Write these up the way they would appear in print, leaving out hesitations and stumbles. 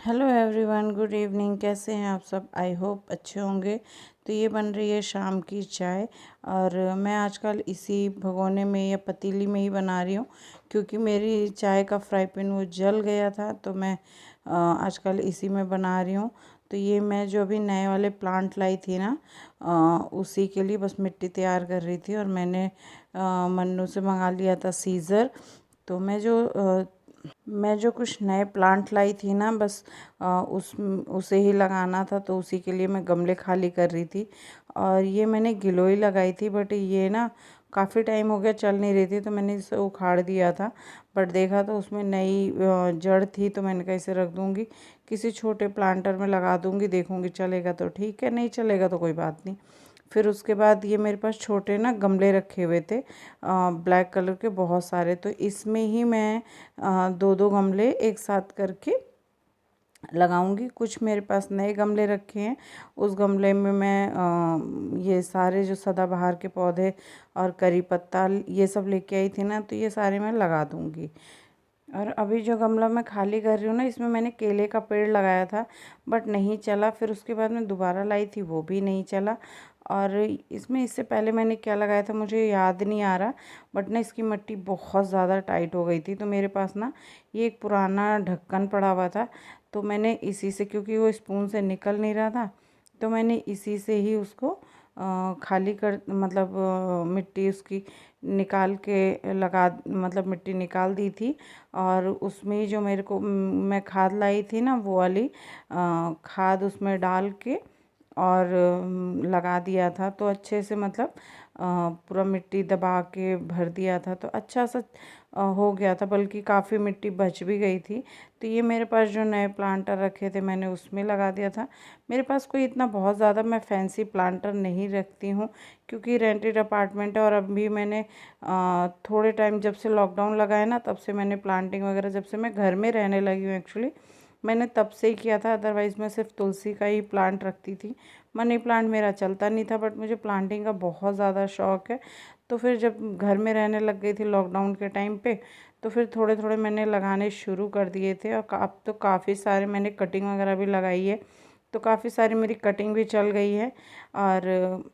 Hello everyone, good evening. कैसे हैं आप सब? आई होप अच्छे होंगे। तो ये बन रही है शाम की चाय और मैं आजकल इसी भगोने में या पतीली में ही बना रही हूँ, क्योंकि मेरी चाय का फ्राई पैन वो जल गया था, तो मैं आजकल इसी में बना रही हूँ। तो ये मैं जो अभी नए वाले प्लांट लाई थी ना, उसी के लिए बस मिट्टी तैयार कर रही थी। और मैंने मन्नू से मंगा लिया था सीज़र। तो मैं जो कुछ नए प्लांट लाई थी ना, बस उसे ही लगाना था, तो उसी के लिए मैं गमले खाली कर रही थी। और ये मैंने गिलोई लगाई थी, बट ये ना काफ़ी टाइम हो गया चल नहीं रही थी, तो मैंने इसे उखाड़ दिया था। बट देखा तो उसमें नई जड़ थी, तो मैंने कहा इसे रख दूँगी, किसी छोटे प्लांटर में लगा दूँगी, देखूँगी चलेगा तो ठीक है, नहीं चलेगा तो कोई बात नहीं। फिर उसके बाद ये मेरे पास छोटे ना गमले रखे हुए थे, ब्लैक कलर के बहुत सारे। तो इसमें ही मैं दो दो गमले एक साथ करके लगाऊंगी। कुछ मेरे पास नए गमले रखे हैं, उस गमले में मैं ये सारे जो सदाबहार के पौधे और करी पत्ता ये सब लेके आई थी ना, तो ये सारे मैं लगा दूंगी। और अभी जो गमला मैं खाली कर रही हूँ ना, इसमें मैंने केले का पेड़ लगाया था, बट नहीं चला। फिर उसके बाद मैं दोबारा लाई थी, वो भी नहीं चला। और इसमें इससे पहले मैंने क्या लगाया था मुझे याद नहीं आ रहा, बट ना इसकी मिट्टी बहुत ज़्यादा टाइट हो गई थी। तो मेरे पास ना ये एक पुराना ढक्कन पड़ा हुआ था, तो मैंने इसी से, क्योंकि वो स्पून से निकल नहीं रहा था, तो मैंने इसी से ही उसको खाली कर, मतलब मिट्टी उसकी निकाल के लगा, मतलब मिट्टी निकाल दी थी। और उसमें ही जो मेरे को मैं खाद लाई थी ना, वो वाली खाद उसमें डाल के और लगा दिया था। तो अच्छे से, मतलब पूरा मिट्टी दबा के भर दिया था, तो अच्छा सा हो गया था, बल्कि काफ़ी मिट्टी बच भी गई थी। तो ये मेरे पास जो नए प्लांटर रखे थे, मैंने उसमें लगा दिया था। मेरे पास कोई इतना बहुत ज़्यादा मैं फैंसी प्लांटर नहीं रखती हूँ, क्योंकि रेंटेड अपार्टमेंट है। और अभी मैंने थोड़े टाइम, जब से लॉकडाउन लगा है ना, तब से मैंने प्लांटिंग वगैरह, जब से मैं घर में रहने लगी हूँ एक्चुअली, मैंने तब से ही किया था। अदरवाइज़ मैं सिर्फ तुलसी का ही प्लांट रखती थी। मनी प्लांट मेरा चलता नहीं था, बट मुझे प्लांटिंग का बहुत ज़्यादा शौक़ है। तो फिर जब घर में रहने लग गई थी लॉकडाउन के टाइम पे, तो फिर थोड़े थोड़े मैंने लगाने शुरू कर दिए थे। और अब तो काफ़ी सारे मैंने कटिंग वगैरह भी लगाई है, तो काफ़ी सारी मेरी कटिंग भी चल गई है। और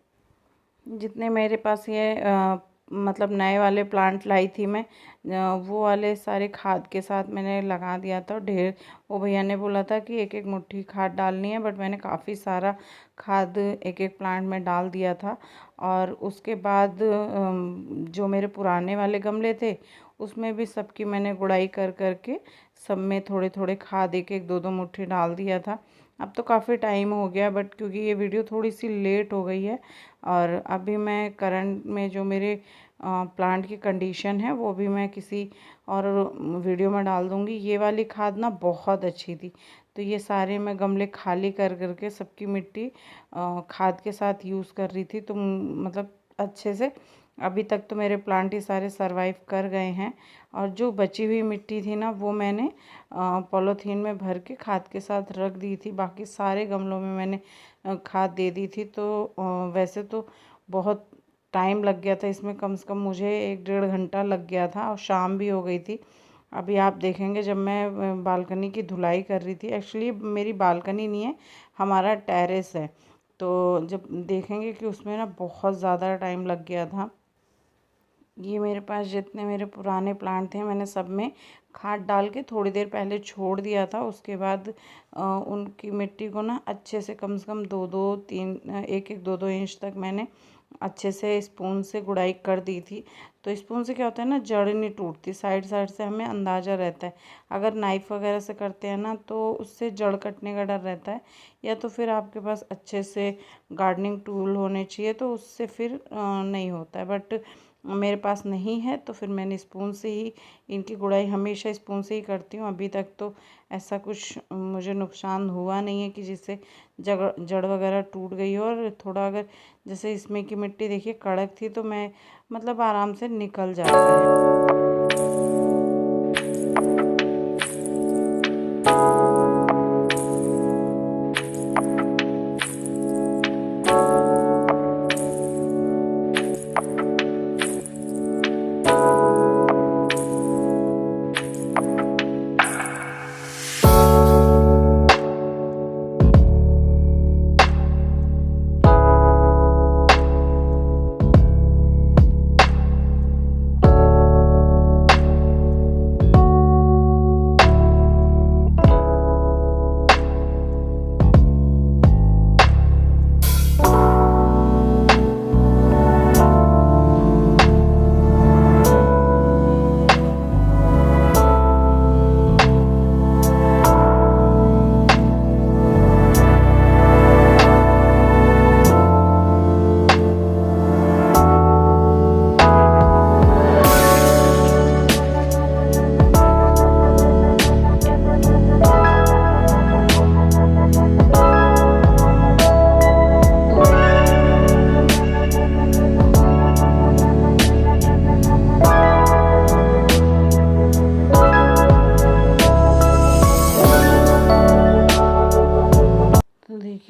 जितने मेरे पास ये मतलब नए वाले प्लांट लाई थी मैं, वो वाले सारे खाद के साथ मैंने लगा दिया था। ढेर, वो भैया ने बोला था कि एक एक मुट्ठी खाद डालनी है, बट मैंने काफ़ी सारा खाद एक एक प्लांट में डाल दिया था। और उसके बाद जो मेरे पुराने वाले गमले थे, उसमें भी सबकी मैंने गुड़ाई कर करके सब में थोड़े थोड़े खाद एक एक दो दो मुट्ठी डाल दिया था। अब तो काफ़ी टाइम हो गया, बट क्योंकि ये वीडियो थोड़ी सी लेट हो गई है, और अभी मैं करंट में जो मेरे प्लांट की कंडीशन है, वो भी मैं किसी और वीडियो में डाल दूँगी। ये वाली खाद ना बहुत अच्छी थी। तो ये सारे मैं गमले खाली कर करके सबकी मिट्टी खाद के साथ यूज़ कर रही थी। तो मतलब अच्छे से अभी तक तो मेरे प्लांट ही सारे सरवाइव कर गए हैं। और जो बची हुई मिट्टी थी ना, वो मैंने पॉलीथीन में भर के खाद के साथ रख दी थी। बाकी सारे गमलों में मैंने खाद दे दी थी। तो वैसे तो बहुत टाइम लग गया था इसमें, कम से कम मुझे 1 डेढ़ घंटा लग गया था, और शाम भी हो गई थी। अभी आप देखेंगे जब मैं बालकनी की धुलाई कर रही थी, एक्चुअली मेरी बालकनी नहीं है, हमारा टेरेस है, तो जब देखेंगे कि उसमें ना बहुत ज़्यादा टाइम लग गया था। ये मेरे पास जितने मेरे पुराने प्लांट थे, मैंने सब में खाद डाल के थोड़ी देर पहले छोड़ दिया था। उसके बाद उनकी मिट्टी को ना अच्छे से, कम से कम दो दो तीन, एक एक दो दो इंच तक मैंने अच्छे से स्पून से गुड़ाई कर दी थी। तो स्पून से क्या होता है ना, जड़ नहीं टूटती, साइड साइड से हमें अंदाज़ा रहता है। अगर नाइफ़ वगैरह से करते हैं ना, तो उससे जड़ कटने का डर रहता है। या तो फिर आपके पास अच्छे से गार्डनिंग टूल होने चाहिए, तो उससे फिर नहीं होता है। बट मेरे पास नहीं है, तो फिर मैंने स्पून से ही इनकी गुड़ाई हमेशा स्पून से ही करती हूँ। अभी तक तो ऐसा कुछ मुझे नुकसान हुआ नहीं है कि जिससे जड़ जड़ वगैरह टूट गई हो। और थोड़ा अगर, जैसे इसमें की मिट्टी देखिए कड़क थी, तो मैं मतलब आराम से निकल जाता है।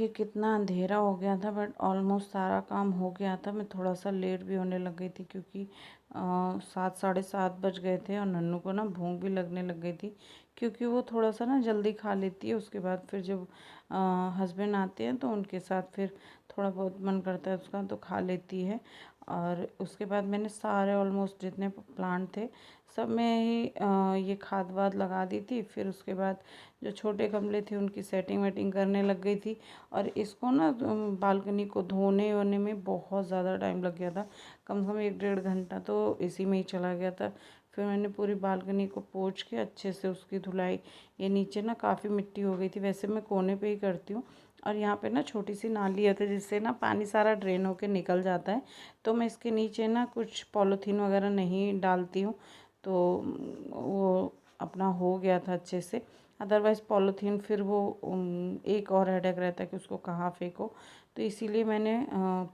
देखिए कितना अंधेरा हो गया था, बट ऑलमोस्ट सारा काम हो गया था। मैं थोड़ा सा लेट भी होने लग गई थी क्योंकि 7 साढ़े 7 बज गए थे और नन्नू को ना भूख भी लगने लग गई थी, क्योंकि वो थोड़ा सा ना जल्दी खा लेती है। उसके बाद फिर जब हस्बैंड आते हैं तो उनके साथ फिर थोड़ा बहुत मन करता है उसका तो खा लेती है। और उसके बाद मैंने सारे ऑलमोस्ट जितने प्लांट थे सब में ही ये खाद वाद लगा दी थी। फिर उसके बाद जो छोटे गमले थे उनकी सेटिंग वेटिंग करने लग गई थी। और इसको ना बालकनी को धोने वोने में बहुत ज़्यादा टाइम लग गया था, कम से कम 1 डेढ़ घंटा तो इसी में ही चला गया था। फिर मैंने पूरी बालकनी को पोंछ के अच्छे से उसकी धुलाई, ये नीचे ना काफ़ी मिट्टी हो गई थी, वैसे मैं कोने पे ही करती हूँ। और यहाँ पे ना छोटी सी नाली है तो जिससे ना पानी सारा ड्रेन होके निकल जाता है, तो मैं इसके नीचे ना कुछ पॉलीथीन वगैरह नहीं डालती हूँ। तो वो अपना हो गया था अच्छे से। अदरवाइज़ पॉलीथीन फिर वो एक और हेडेक रहता है कि उसको कहाँ फेंको, तो इसीलिए मैंने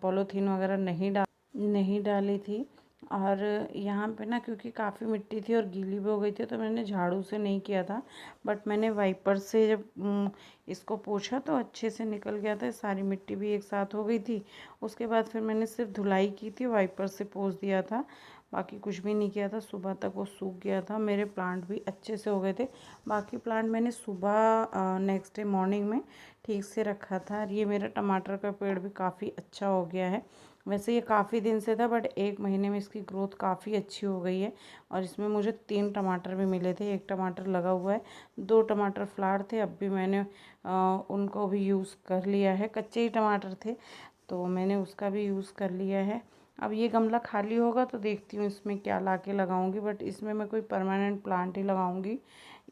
पॉलीथीन वगैरह नहीं डाली थी। और यहाँ पे ना क्योंकि काफ़ी मिट्टी थी और गीली भी हो गई थी तो मैंने झाड़ू से नहीं किया था, बट मैंने वाइपर से जब इसको पोंछा तो अच्छे से निकल गया था। सारी मिट्टी भी एक साथ हो गई थी। उसके बाद फिर मैंने सिर्फ धुलाई की थी, वाइपर से पोंछ दिया था, बाकी कुछ भी नहीं किया था। सुबह तक वो सूख गया था, मेरे प्लांट भी अच्छे से हो गए थे। बाकी प्लांट मैंने सुबह नेक्स्ट डे मॉर्निंग में ठीक से रखा था। और ये मेरा टमाटर का पेड़ भी काफ़ी अच्छा हो गया है। वैसे ये काफ़ी दिन से था, बट 1 महीने में इसकी ग्रोथ काफ़ी अच्छी हो गई है। और इसमें मुझे 3 टमाटर भी मिले थे, 1 टमाटर लगा हुआ है, 2 टमाटर फ्लावर थे। अब भी मैंने उनको भी यूज़ कर लिया है, कच्चे ही टमाटर थे तो मैंने उसका भी यूज़ कर लिया है। अब ये गमला खाली होगा तो देखती हूँ इसमें क्या ला के लगाऊँगी, बट इसमें मैं कोई परमानेंट प्लांट ही लगाऊँगी,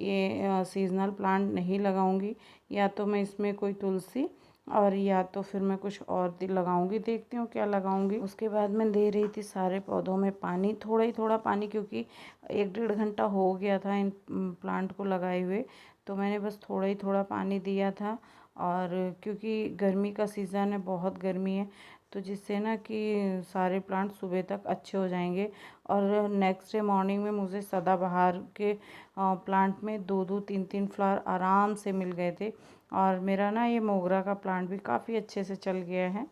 ये सीजनल प्लांट नहीं लगाऊँगी। या तो मैं इसमें कोई तुलसी और या तो फिर मैं कुछ और लगाऊंगी, देखती हूँ क्या लगाऊंगी। उसके बाद मैं दे रही थी सारे पौधों में पानी, थोड़ा ही थोड़ा पानी, क्योंकि 1 डेढ़ घंटा हो गया था इन प्लांट को लगाए हुए, तो मैंने बस थोड़ा ही थोड़ा पानी दिया था। और क्योंकि गर्मी का सीज़न है, बहुत गर्मी है, तो जिससे ना कि सारे प्लांट सुबह तक अच्छे हो जाएंगे। और नेक्स्ट डे मॉर्निंग में मुझे सदाबहार के प्लांट में 2-2 3-3 फ्लावर आराम से मिल गए थे। और मेरा ना ये मोगरा का प्लांट भी काफ़ी अच्छे से चल गया है।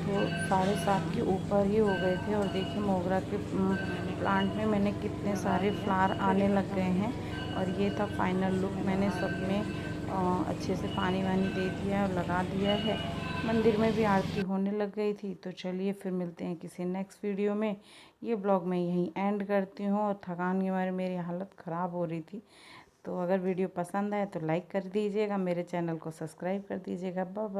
तो 7:30 के ऊपर ही हो गए थे। और देखिए मोगरा के प्लांट में मैंने कितने सारे फ्लावर आने लग गए हैं। और ये था फाइनल लुक, मैंने सब में अच्छे से पानी वानी दे दिया और लगा दिया है। मंदिर में भी आरती होने लग गई थी। तो चलिए फिर मिलते हैं किसी नेक्स्ट वीडियो में। ये ब्लॉग मैं यहीं एंड करती हूँ, और थकान के मारे मेरी हालत ख़राब हो रही थी। तो अगर वीडियो पसंद आए तो लाइक कर दीजिएगा, मेरे चैनल को सब्सक्राइब कर दीजिएगा। Bye bye.